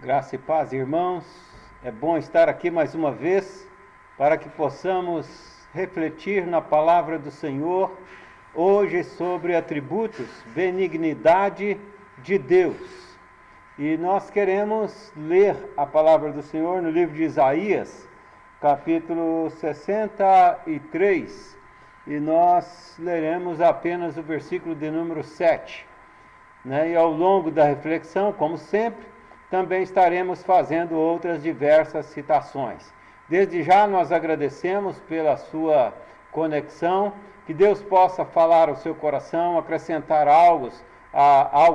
Graça e paz, irmãos. É bom estar aqui mais uma vez para que possamos refletir na palavra do Senhor hoje sobre atributos, benignidade de Deus. E nós queremos ler a palavra do Senhor no livro de Isaías, capítulo 63, e nós leremos apenas o versículo de número 7. E ao longo da reflexão, como sempre, também estaremos fazendo outras diversas citações. Desde já nós agradecemos pela sua conexão, que Deus possa falar ao seu coração, acrescentar algo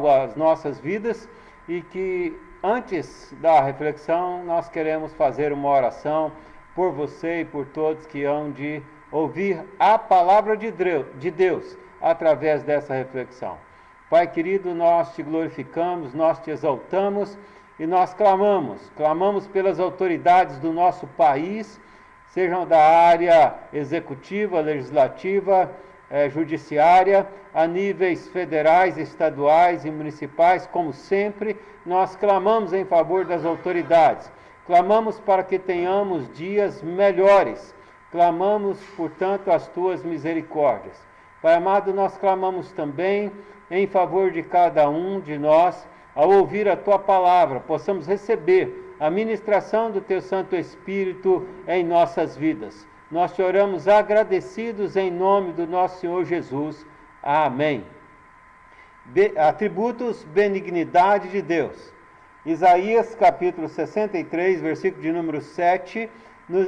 às nossas vidas, e que antes da reflexão nós queremos fazer uma oração por você e por todos que hão de ouvir a palavra de Deus através dessa reflexão. Pai querido, nós te glorificamos, nós te exaltamos e nós clamamos pelas autoridades do nosso país, sejam da área executiva, legislativa, judiciária, a níveis federais, estaduais e municipais, como sempre, nós clamamos em favor das autoridades, clamamos para que tenhamos dias melhores, clamamos, portanto, as tuas misericórdias. Pai amado, nós clamamos também em favor de cada um de nós, ao ouvir a tua palavra, possamos receber a ministração do teu Santo Espírito em nossas vidas. Nós te oramos agradecidos em nome do nosso Senhor Jesus. Amém. Atributos, benignidade de Deus. Isaías capítulo 63, versículo de número 7,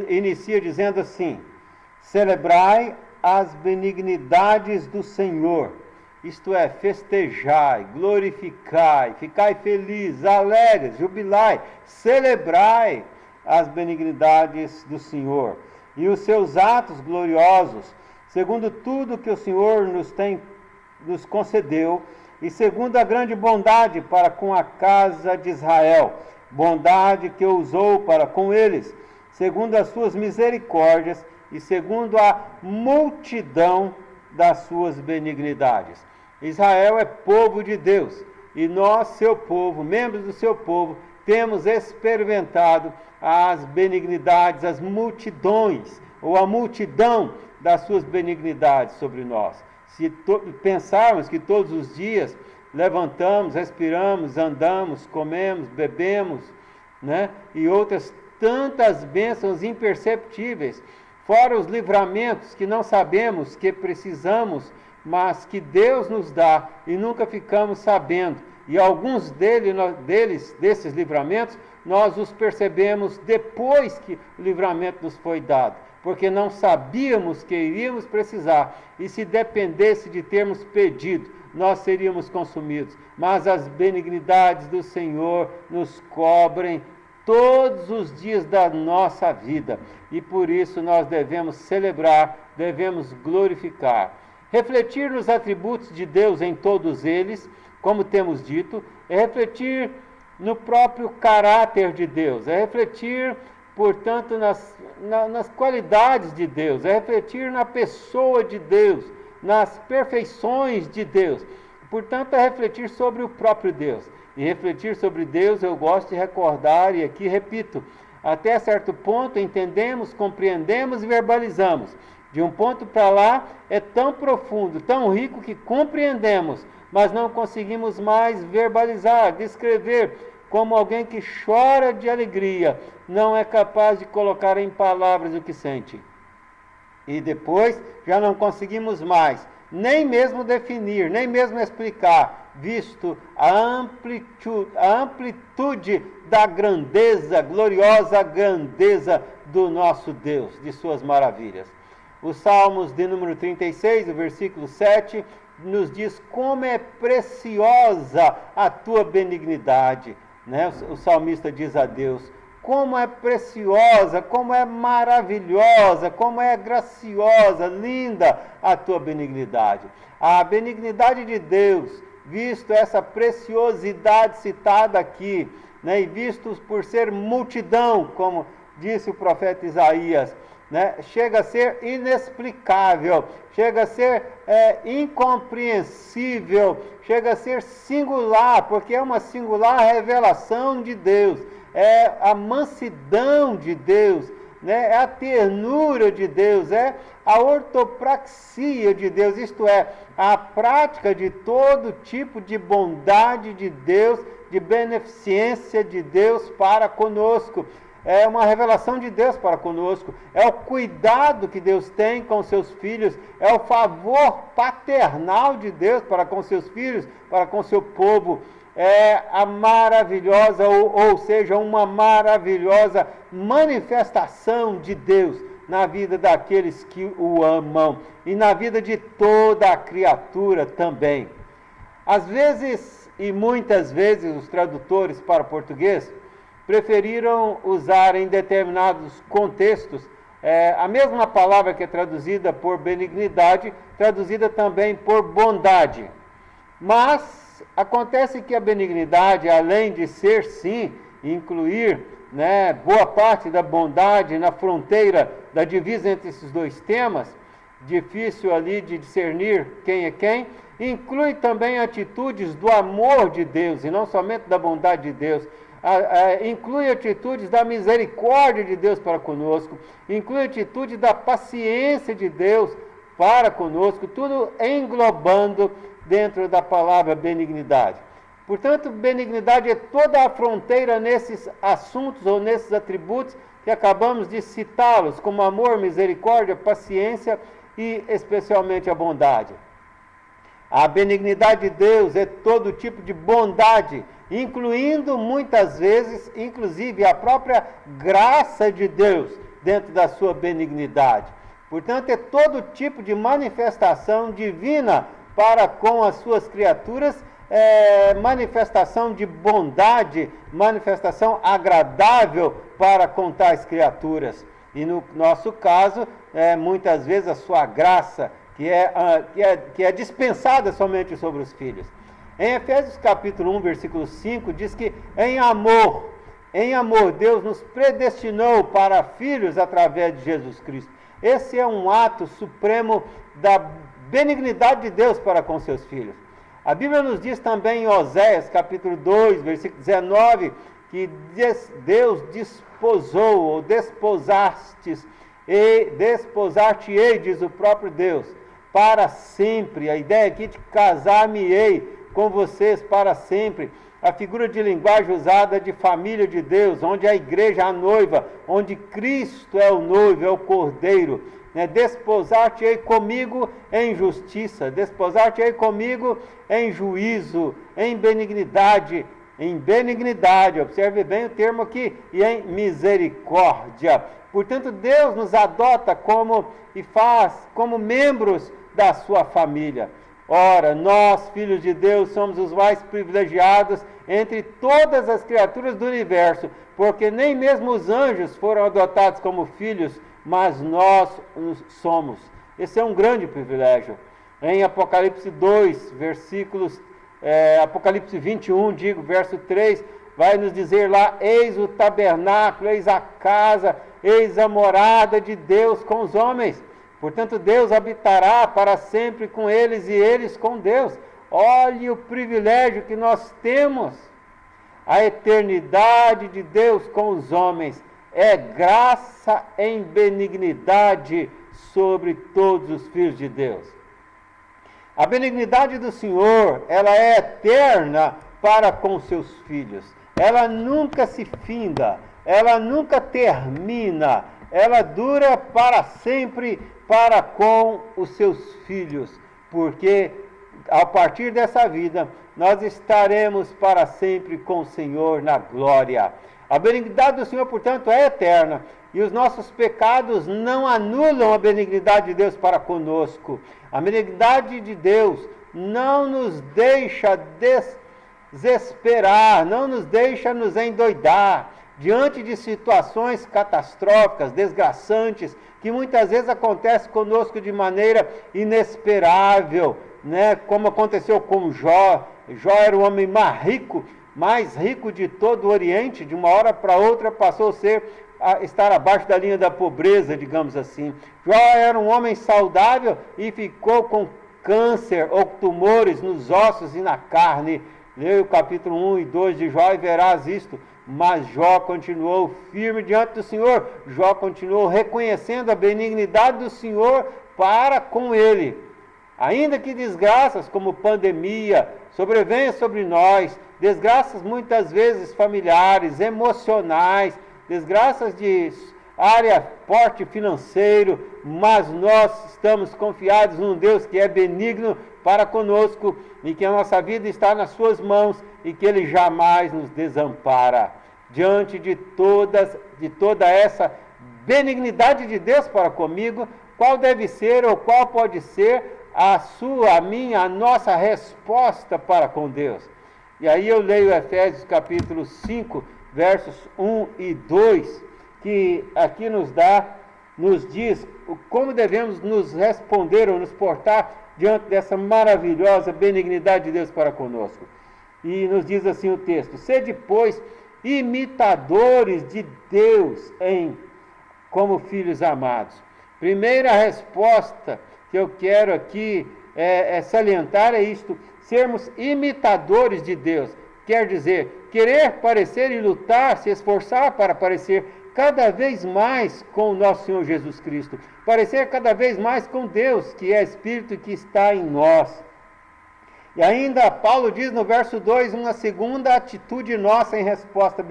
inicia dizendo assim: celebrai as benignidades do Senhor. Isto é, festejai, glorificai, ficai felizes, alegres, jubilai, celebrai as benignidades do Senhor e os seus atos gloriosos, segundo tudo que o Senhor nos concedeu, e segundo a grande bondade para com a casa de Israel, bondade que usou para com eles, segundo as suas misericórdias e segundo a multidão das suas benignidades. Israel é povo de Deus, e nós, seu povo, membros do seu povo, temos experimentado as benignidades, as multidões, ou a multidão das suas benignidades sobre nós. Se pensarmos que todos os dias levantamos, respiramos, andamos, comemos, bebemos, e outras tantas bênçãos imperceptíveis, fora os livramentos que não sabemos que precisamos, mas que Deus nos dá e nunca ficamos sabendo. E alguns desses livramentos, nós os percebemos depois que o livramento nos foi dado, porque não sabíamos que iríamos precisar, e se dependesse de termos pedido, nós seríamos consumidos. Mas as benignidades do Senhor nos cobrem todos os dias da nossa vida, e por isso nós devemos celebrar, devemos glorificar. Refletir nos atributos de Deus em todos eles, como temos dito, é refletir no próprio caráter de Deus, é refletir, portanto, nas qualidades de Deus, é refletir na pessoa de Deus, nas perfeições de Deus. Portanto, é refletir sobre o próprio Deus. E refletir sobre Deus, eu gosto de recordar, e aqui repito, até certo ponto entendemos, compreendemos e verbalizamos. De um ponto para lá é tão profundo, tão rico que compreendemos, mas não conseguimos mais verbalizar, descrever, como alguém que chora de alegria, não é capaz de colocar em palavras o que sente. E depois já não conseguimos mais, nem mesmo definir, nem mesmo explicar, visto a amplitude da grandeza, gloriosa grandeza do nosso Deus, de suas maravilhas. Os Salmos de número 36, o versículo 7, nos diz como é preciosa a tua benignidade. O salmista diz a Deus, como é preciosa, como é maravilhosa, como é graciosa, linda a tua benignidade. A benignidade de Deus, visto essa preciosidade citada aqui, e visto por ser multidão, como disse o profeta Isaías, né? Chega a ser inexplicável, chega a ser incompreensível, chega a ser singular, porque é uma singular revelação de Deus, é a mansidão de Deus, né? É a ternura de Deus, é a ortopraxia de Deus, isto é, a prática de todo tipo de bondade de Deus, de beneficência de Deus para conosco. É uma revelação de Deus para conosco, é o cuidado que Deus tem com seus filhos, é o favor paternal de Deus para com seus filhos, para com seu povo. É a maravilhosa, ou seja, uma maravilhosa manifestação de Deus na vida daqueles que o amam e na vida de toda a criatura também. Às vezes, e muitas vezes, os tradutores para o português preferiram usar em determinados contextos a mesma palavra que é traduzida por benignidade, traduzida também por bondade. Mas acontece que a benignidade, além de ser, sim, incluir, né, boa parte da bondade na fronteira da divisa entre esses dois temas, difícil ali de discernir quem é quem, inclui também atitudes do amor de Deus, e não somente da bondade de Deus. Inclui atitudes da misericórdia de Deus para conosco, inclui atitude da paciência de Deus para conosco, tudo englobando dentro da palavra benignidade. Portanto, benignidade é toda a fronteira nesses assuntos ou nesses atributos que acabamos de citá-los, como amor, misericórdia, paciência e especialmente a bondade. A benignidade de Deus é todo tipo de bondade, incluindo muitas vezes, inclusive, a própria graça de Deus dentro da sua benignidade. Portanto, é todo tipo de manifestação divina para com as suas criaturas, manifestação de bondade, manifestação agradável para com tais criaturas. E no nosso caso, muitas vezes a sua graça, que é dispensada somente sobre os filhos. Em Efésios capítulo 1, versículo 5, diz que em amor, Deus nos predestinou para filhos através de Jesus Cristo. Esse é um ato supremo da benignidade de Deus para com seus filhos. A Bíblia nos diz também em Oséias capítulo 2, versículo 19, que Deus desposou, ou desposar-te-ei, diz o próprio Deus, para sempre. A ideia aqui de casar-me-ei com vocês para sempre. A figura de linguagem usada de família de Deus, onde a igreja é a noiva, onde Cristo é o noivo, é o cordeiro. Desposar-te-ei comigo em justiça, desposar-te-ei comigo em juízo, em benignidade, observe bem o termo aqui, e em misericórdia. Portanto, Deus nos adota como membros da sua família. Ora, nós, filhos de Deus, somos os mais privilegiados entre todas as criaturas do universo, porque nem mesmo os anjos foram adotados como filhos, mas nós somos. Esse é um grande privilégio. Em Apocalipse 2, Apocalipse 21, verso 3, vai nos dizer lá: eis o tabernáculo, eis a casa, eis a morada de Deus com os homens. Portanto, Deus habitará para sempre com eles e eles com Deus. Olhe o privilégio que nós temos. A eternidade de Deus com os homens é graça em benignidade sobre todos os filhos de Deus. A benignidade do Senhor, ela é eterna para com seus filhos. Ela nunca se finda, ela nunca termina, ela dura para sempre para com os seus filhos, porque a partir dessa vida nós estaremos para sempre com o Senhor na glória. A benignidade do Senhor, portanto, é eterna, e os nossos pecados não anulam a benignidade de Deus para conosco. A benignidade de Deus não nos deixa desesperar, não nos deixa nos endoidar diante de situações catastróficas, desgraçantes, que muitas vezes acontecem conosco de maneira inesperável, como aconteceu com Jó. Jó era o homem mais rico de todo o Oriente, de uma hora para outra passou a ser estar abaixo da linha da pobreza, digamos assim. Jó era um homem saudável e ficou com câncer ou tumores nos ossos e na carne. Leia o capítulo 1 e 2 de Jó e verás isto. Mas Jó continuou firme diante do Senhor. Jó continuou reconhecendo a benignidade do Senhor para com ele. Ainda que desgraças como pandemia sobrevenham sobre nós, desgraças muitas vezes familiares, emocionais, desgraças de área porte financeiro, mas nós estamos confiados num Deus que é benigno para conosco e que a nossa vida está nas suas mãos e que Ele jamais nos desampara. Diante de toda essa benignidade de Deus para comigo, qual deve ser ou qual pode ser a sua, a minha, a nossa resposta para com Deus? E aí eu leio Efésios capítulo 5, versos 1 e 2, que aqui nos diz como devemos nos responder ou nos portar diante dessa maravilhosa benignidade de Deus para conosco. E nos diz assim o texto: sede, pois, imitadores de Deus como filhos amados. Primeira resposta que eu quero aqui salientar é isto: sermos imitadores de Deus. Quer dizer, querer parecer e lutar, se esforçar para parecer cada vez mais com o nosso Senhor Jesus Cristo, parecer cada vez mais com Deus, que é Espírito e que está em nós. E ainda Paulo diz no verso 2, uma segunda atitude nossa em resposta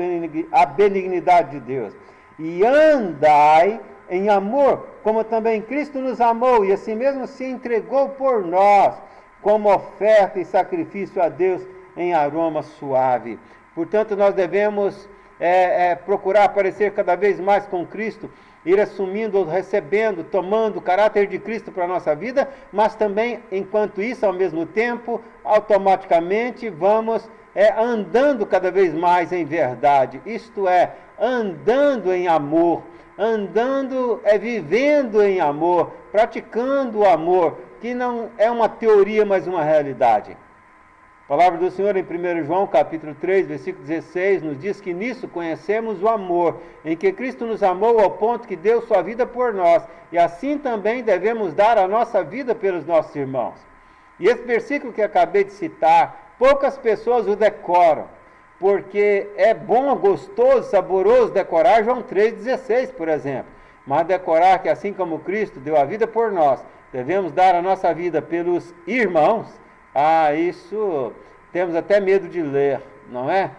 à benignidade de Deus: e andai em amor, como também Cristo nos amou, e assim mesmo se entregou por nós, como oferta e sacrifício a Deus em aroma suave. Portanto, nós devemos procurar parecer cada vez mais com Cristo, ir assumindo, recebendo, tomando o caráter de Cristo para a nossa vida, mas também, enquanto isso, ao mesmo tempo, automaticamente vamos andando cada vez mais em verdade, isto é, andando em amor, vivendo em amor, praticando o amor, que não é uma teoria, mas uma realidade. A palavra do Senhor em 1 João, capítulo 3, versículo 16, nos diz que nisso conhecemos o amor, em que Cristo nos amou ao ponto que deu sua vida por nós, e assim também devemos dar a nossa vida pelos nossos irmãos. E esse versículo que acabei de citar, poucas pessoas o decoram, porque é bom, gostoso, saboroso decorar João 3,16, por exemplo. Mas decorar que assim como Cristo deu a vida por nós, devemos dar a nossa vida pelos irmãos, isso temos até medo de ler, não é?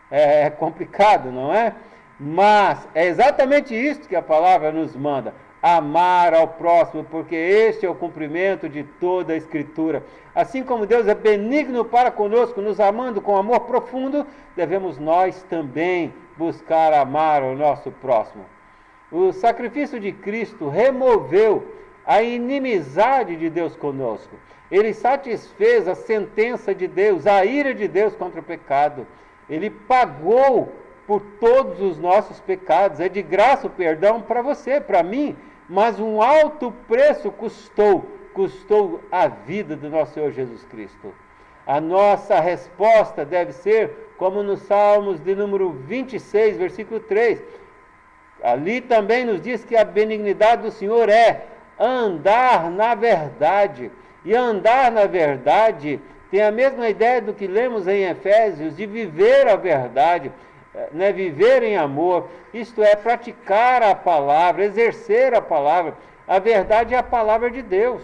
É complicado, não é? Mas é exatamente isso que a palavra nos manda: amar ao próximo, porque este é o cumprimento de toda a Escritura. Assim como Deus é benigno para conosco, nos amando com amor profundo, devemos nós também buscar amar o nosso próximo. O sacrifício de Cristo removeu a inimizade de Deus conosco. Ele satisfez a sentença de Deus, a ira de Deus contra o pecado. Ele pagou por todos os nossos pecados. É de graça o perdão para você, para mim, mas um alto preço custou a vida do nosso Senhor Jesus Cristo. A nossa resposta deve ser como nos Salmos de número 26, versículo 3. Ali também nos diz que a benignidade do Senhor é andar na verdade. E andar na verdade tem a mesma ideia do que lemos em Efésios, de viver a verdade, viver em amor, isto é, praticar a palavra, exercer a palavra. A verdade é a palavra de Deus.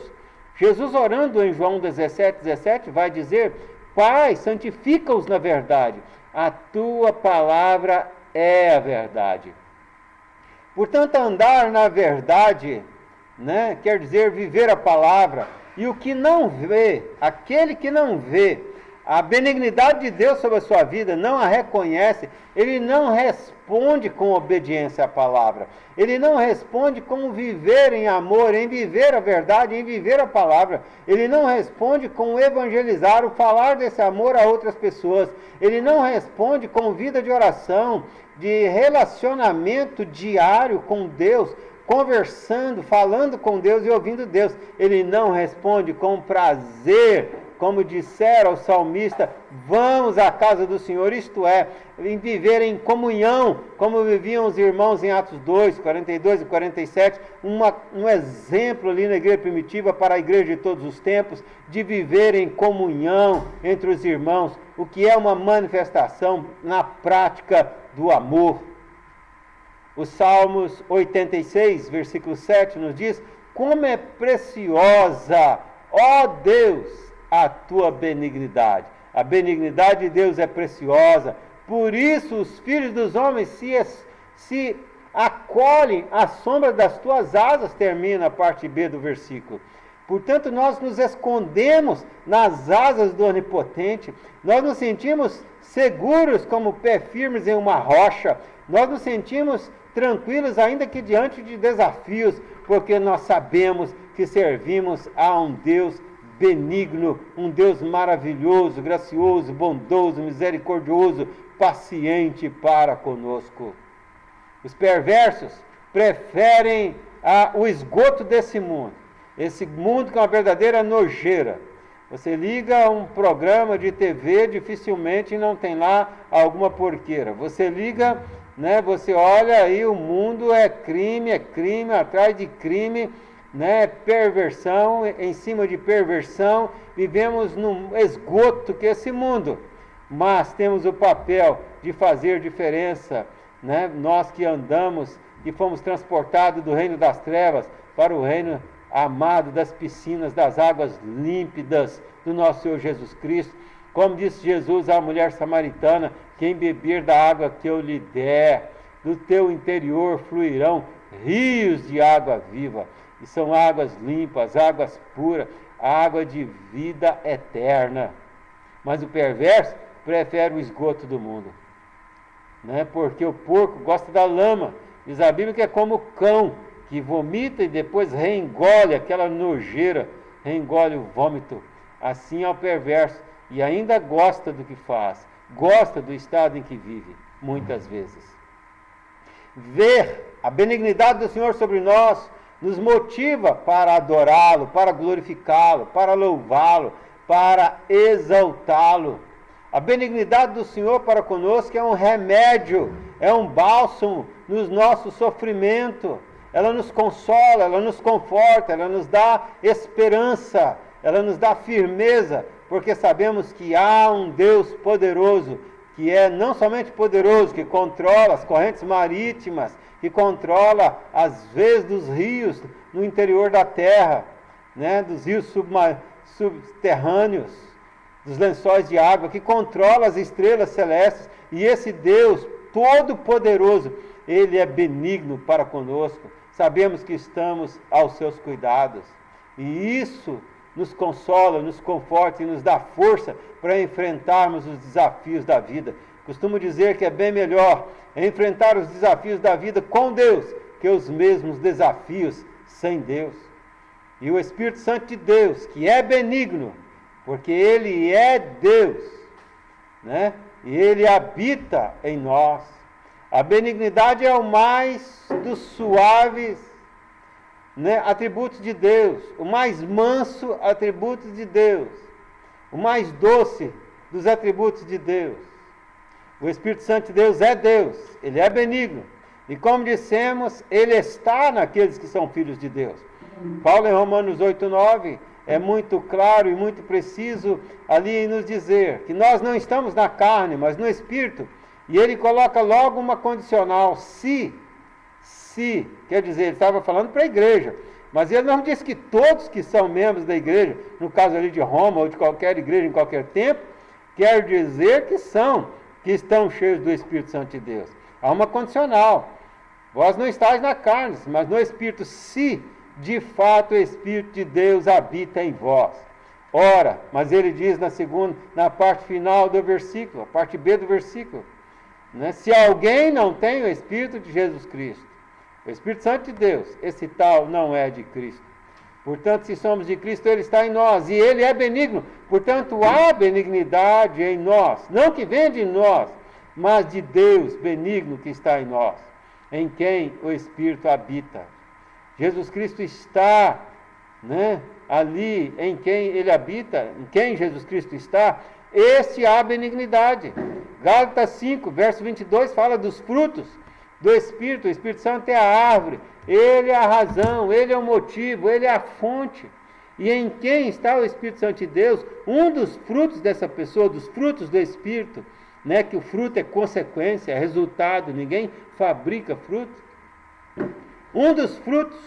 Jesus, orando em João 17, vai dizer: Pai, santifica-os na verdade, a tua palavra é a verdade. Portanto, andar na verdade, quer dizer viver a palavra. E o que não vê, aquele que não vê a benignidade de Deus sobre a sua vida, não a reconhece, ele não responde com obediência à palavra, ele não responde com viver em amor, em viver a verdade, em viver a palavra, ele não responde com evangelizar, o falar desse amor a outras pessoas, ele não responde com vida de oração, de relacionamento diário com Deus, conversando, falando com Deus e ouvindo Deus. Ele não responde com prazer como dissera o salmista, vamos à casa do Senhor, isto é, em viver em comunhão, como viviam os irmãos em Atos 2, 42 e 47, um exemplo ali na igreja primitiva para a igreja de todos os tempos, de viver em comunhão entre os irmãos, o que é uma manifestação na prática do amor. O Salmos 86, versículo 7 nos diz, como é preciosa, ó Deus, a tua benignidade. A benignidade de Deus é preciosa, por isso os filhos dos homens se acolhem à sombra das tuas asas, termina a parte B do versículo. Portanto, nós nos escondemos nas asas do Onipotente, nós nos sentimos seguros como pé firmes em uma rocha, nós nos sentimos tranquilos ainda que diante de desafios, porque nós sabemos que servimos a um Deus benigno, um Deus maravilhoso, gracioso, bondoso, misericordioso, paciente para conosco. Os perversos preferem o esgoto desse mundo, esse mundo que é uma verdadeira nojeira. Você liga um programa de TV, dificilmente não tem lá alguma porqueira. Você liga, você olha aí, o mundo é crime atrás de crime, perversão em cima de perversão. Vivemos num esgoto que é esse mundo, mas temos o papel de fazer diferença, nós que andamos e fomos transportados do reino das trevas para o reino amado das piscinas, das águas límpidas do nosso Senhor Jesus Cristo. Como disse Jesus à mulher samaritana, quem beber da água que eu lhe der, do teu interior fluirão rios de água viva. E são águas limpas, águas puras, água de vida eterna. Mas o perverso prefere o esgoto do mundo, porque o porco gosta da lama. Diz a Bíblia que é como o cão, que vomita e depois reengole aquela nojeira, reengole o vômito. Assim é o perverso, e ainda gosta do que faz, gosta do estado em que vive, muitas vezes. Ver a benignidade do Senhor sobre nós nos motiva para adorá-lo, para glorificá-lo, para louvá-lo, para exaltá-lo. A benignidade do Senhor para conosco é um remédio, é um bálsamo no nosso sofrimento. Ela nos consola, ela nos conforta, ela nos dá esperança, ela nos dá firmeza, porque sabemos que há um Deus poderoso, que é não somente poderoso, que controla as correntes marítimas, que controla as veias dos rios no interior da terra, dos rios subterrâneos, dos lençóis de água, que controla as estrelas celestes, e esse Deus todo-poderoso, Ele é benigno para conosco. Sabemos que estamos aos seus cuidados, e isso nos consola, nos conforta e nos dá força para enfrentarmos os desafios da vida. Costumo dizer que é bem melhor enfrentar os desafios da vida com Deus que os mesmos desafios sem Deus. E o Espírito Santo de Deus, que é benigno, porque Ele é Deus, e Ele habita em nós. A benignidade é o mais dos suaves atributos de Deus, o mais manso atributo de Deus, o mais doce dos atributos de Deus. O Espírito Santo de Deus é Deus, Ele é benigno, e como dissemos, Ele está naqueles que são filhos de Deus. Paulo em Romanos 8:9 é muito claro e muito preciso ali em nos dizer que nós não estamos na carne, mas no Espírito. E ele coloca logo uma condicional, se, quer dizer, ele estava falando para a igreja, mas ele não disse que todos que são membros da igreja, no caso ali de Roma ou de qualquer igreja em qualquer tempo, quer dizer que estão cheios do Espírito Santo de Deus. Há uma condicional, vós não estáis na carne, mas no Espírito, se de fato o Espírito de Deus habita em vós. Ora, mas ele diz na parte final do versículo, a parte B do versículo, se alguém não tem o Espírito de Jesus Cristo, o Espírito Santo de Deus, esse tal não é de Cristo. Portanto, se somos de Cristo, Ele está em nós, e Ele é benigno. Portanto, há benignidade em nós, não que vem de nós, mas de Deus benigno que está em nós, em quem o Espírito habita. Jesus Cristo está ali em quem ele habita, em quem Jesus Cristo está, este há benignidade. Gálatas 5, verso 22, fala dos frutos do Espírito. O Espírito Santo é a árvore, ele é a razão, ele é o motivo, ele é a fonte. E em quem está o Espírito Santo de Deus, um dos frutos dessa pessoa, dos frutos do Espírito, né, que o fruto é consequência, é resultado, ninguém fabrica fruto. Um dos frutos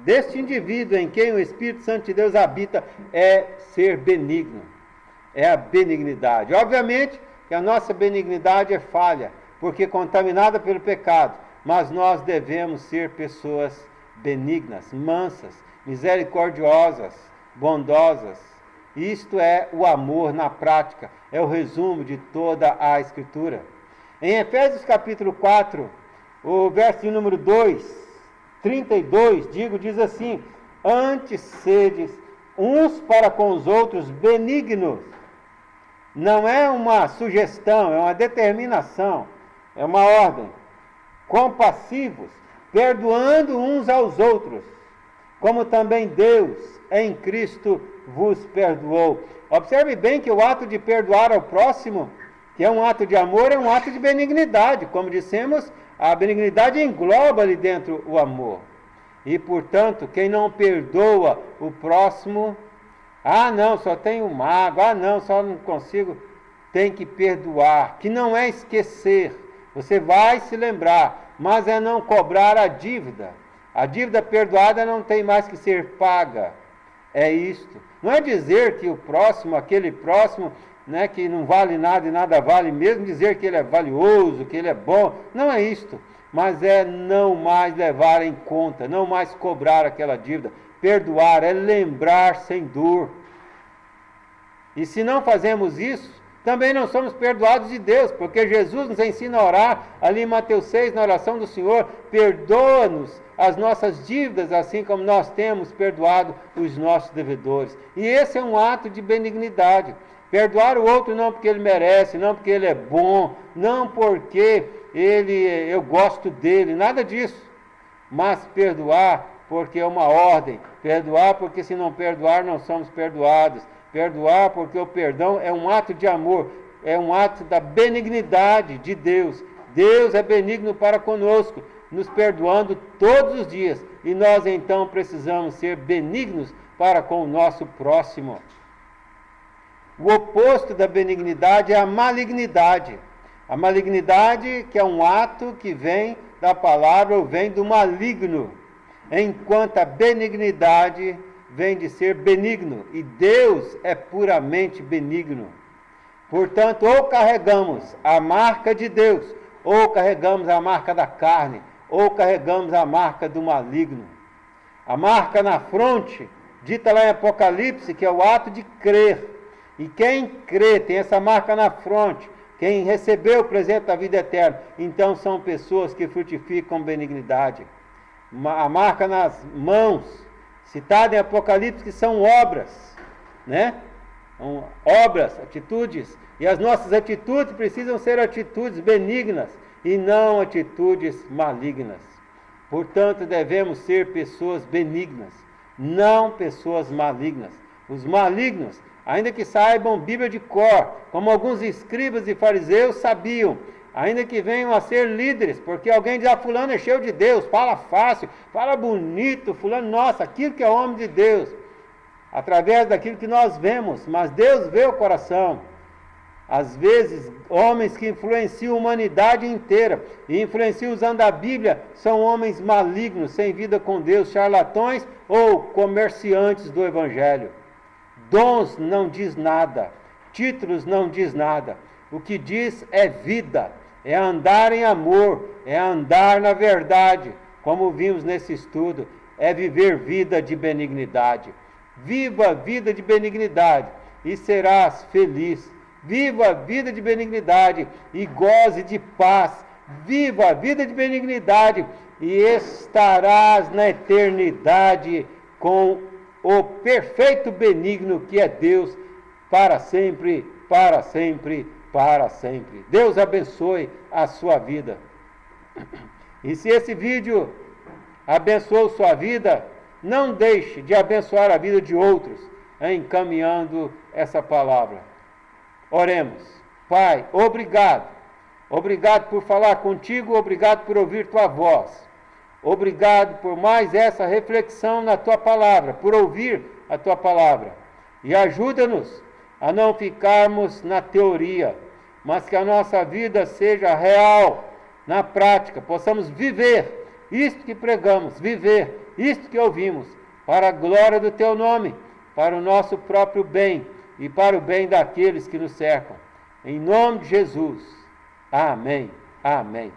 deste indivíduo em quem o Espírito Santo de Deus habita é ser benigno, é a benignidade. Obviamente que a nossa benignidade é falha, porque contaminada pelo pecado, mas nós devemos ser pessoas benignas, mansas, misericordiosas, bondosas. Isto é o amor na prática, é o resumo de toda a Escritura. Em Efésios capítulo 4, o verso de número 32, diz assim: antes sedes uns para com os outros benignos. Não é uma sugestão, é uma determinação, é uma ordem. Compassivos, perdoando uns aos outros, como também Deus em Cristo vos perdoou. Observe bem que o ato de perdoar ao próximo, que é um ato de amor, é um ato de benignidade. Como dissemos, a benignidade engloba ali dentro o amor. E, portanto, quem não perdoa o próximo, não, só tenho mágoa, não, só não consigo, tem que perdoar, que não é esquecer. Você vai se lembrar, mas é não cobrar a dívida. A dívida perdoada não tem mais que ser paga. É isto. Não é dizer que o próximo, aquele próximo, né, que não vale nada e nada vale, mesmo dizer que ele é valioso, que ele é bom. Não é isto. Mas é não mais levar em conta, não mais cobrar aquela dívida. Perdoar é lembrar sem dor. E se não fazemos isso, também não somos perdoados de Deus, porque Jesus nos ensina a orar, ali em Mateus 6, na oração do Senhor: perdoa-nos as nossas dívidas, assim como nós temos perdoado os nossos devedores. E esse é um ato de benignidade. Perdoar o outro não porque ele merece, não porque ele é bom, não porque eu gosto dele, nada disso. Mas perdoar porque é uma ordem. Perdoar porque se não perdoar não somos perdoados. Perdoar porque o perdão é um ato de amor, é um ato da benignidade de Deus. Deus é benigno para conosco, nos perdoando todos os dias. E nós então precisamos ser benignos para com o nosso próximo. O oposto da benignidade é a malignidade. A malignidade, que é um ato que vem da palavra ou vem do maligno, enquanto a benignidade vem de ser benigno, e Deus é puramente benigno. Portanto, ou carregamos a marca de Deus, ou carregamos a marca da carne, ou carregamos a marca do maligno. A marca na fronte, dita lá em Apocalipse, que é o ato de crer. E quem crê, tem essa marca na fronte, quem recebeu o presente da vida eterna, então são pessoas que frutificam benignidade. A marca nas mãos, citada em Apocalipse, que são obras, né? Obras, atitudes, e as nossas atitudes precisam ser atitudes benignas e não atitudes malignas. Portanto, devemos ser pessoas benignas, não pessoas malignas. Os malignos, ainda que saibam Bíblia de cor, como alguns escribas e fariseus sabiam, ainda que venham a ser líderes, porque alguém diz: fulano é cheio de Deus, fala fácil, fala bonito, fulano, nossa, aquilo que é homem de Deus, através daquilo que nós vemos, mas Deus vê o coração. Às vezes, homens que influenciam a humanidade inteira, e influenciam usando a Bíblia, são homens malignos, sem vida com Deus, charlatões ou comerciantes do Evangelho. Dons não diz nada, títulos não diz nada. O que diz é vida, é andar em amor, é andar na verdade, como vimos nesse estudo, é viver vida de benignidade. Viva a vida de benignidade e serás feliz. Viva a vida de benignidade e goze de paz. Viva a vida de benignidade e estarás na eternidade com o perfeito benigno que é Deus, para sempre, para sempre, para sempre. Deus abençoe a sua vida. E se esse vídeo abençoou sua vida, não deixe de abençoar a vida de outros, encaminhando essa palavra. Oremos. Pai, obrigado. Obrigado por falar contigo, obrigado por ouvir tua voz. Obrigado por mais essa reflexão na tua palavra, por ouvir a tua palavra. E ajuda-nos a não ficarmos na teoria, mas que a nossa vida seja real, na prática, possamos viver isto que pregamos, viver isto que ouvimos, para a glória do teu nome, para o nosso próprio bem e para o bem daqueles que nos cercam. Em nome de Jesus. Amém. Amém.